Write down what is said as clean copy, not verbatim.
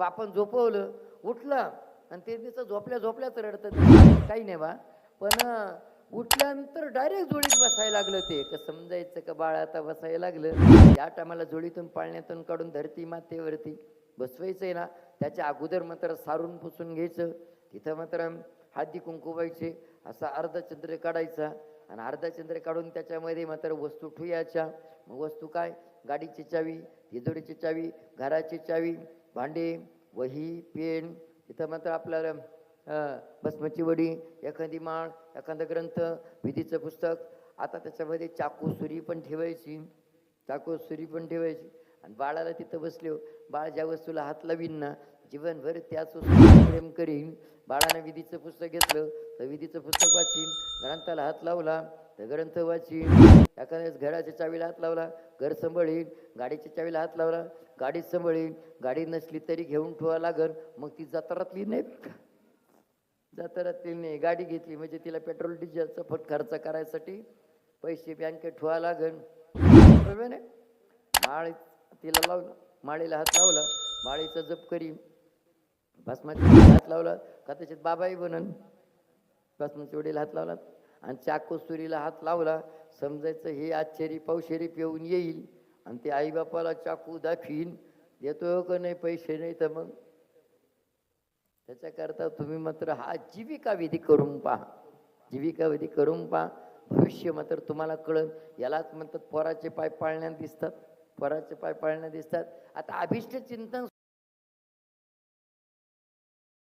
आपण झोपवलं उठलं आणि ते तिचं झोपल्या झोपल्याच रडतं काही नाही बा. पण उठल्यानंतर डायरेक्ट जोडीत बसायला लागलं ते का समजायचं का बाळ आता बसायला लागलं. या टायमाला जोडीतून पाळण्यातून काढून धरती मातेवरती बसवायचंय ना, त्याच्या अगोदर मात्र सारून पुसून घ्यायचं. तिथं मात्र हळदी कुंकू व्हायचे. असा अर्धा चंद्र काढायचा आणि अर्धा चंद्र काढून त्याच्यामध्ये मात्र वस्तू ठेवायच्या. मग वस्तू काय, गाडीची चावी, तिजोरीची चावी, घराची चावी, भांडे, वही, पेन, तिथं मात्र आपल्याला भस्माची वडी, एखादी माळ, एखादा ग्रंथ, विधीचं पुस्तक. आता त्याच्यामध्ये चाकू सुरी पण ठेवायची, चाकू सुरी पण ठेवायची. आणि बाळाला तिथं बसले हो, बाळ ज्या वस्तूला हात लावीन ना जीवनभर त्याच वस्तूला प्रेम करीन. बाळानं विधीचं पुस्तक घेतलं तर विधीचं पुस्तक वाचीन, ग्रंथाला हात लावला तर ग्रंथ वाचीन, एखाद्या घराच्या चावीला हात लावला घर सांभाळीन, गाडीच्या चावीला हात लावला गाडीच सांभाळीन. गाडी नसली तरी घेऊन ठेवा लागल. मग ती जत्रातली नाही, जत्रातली नाही, गाडी घेतली म्हणजे तिला पेट्रोल डिझेलचा फट खर्च करायसाठी पैसे बँकेत ठेवा लागल. बरोबर नाही. माळ तिला लावलं, माळीला हात लावला, माळीचा जप करीन. भस्माच्या हात लावला का त्याच्यात बाबाही बनन. भस्माच्या वडीला हात लावला आणि चाकू सुरीला हात लावला, समजायचं हे आश्चर्य पावशेरी पिऊन येईल आणि ते आईबापाला चाकू दाखवीन. देतो का नाही पैसे, नाही तर मग त्याच्याकरता तुम्ही मात्र हा जीविका विधी करून पहा, जीविका विधी करून पहा. भविष्य मात्र तुम्हाला कळन. यालाच म्हणतात पोराचे पाय पाळण्यात दिसतात, पोराचे पाय पाळण्यात दिसतात. आता अभिष्ट चिंतन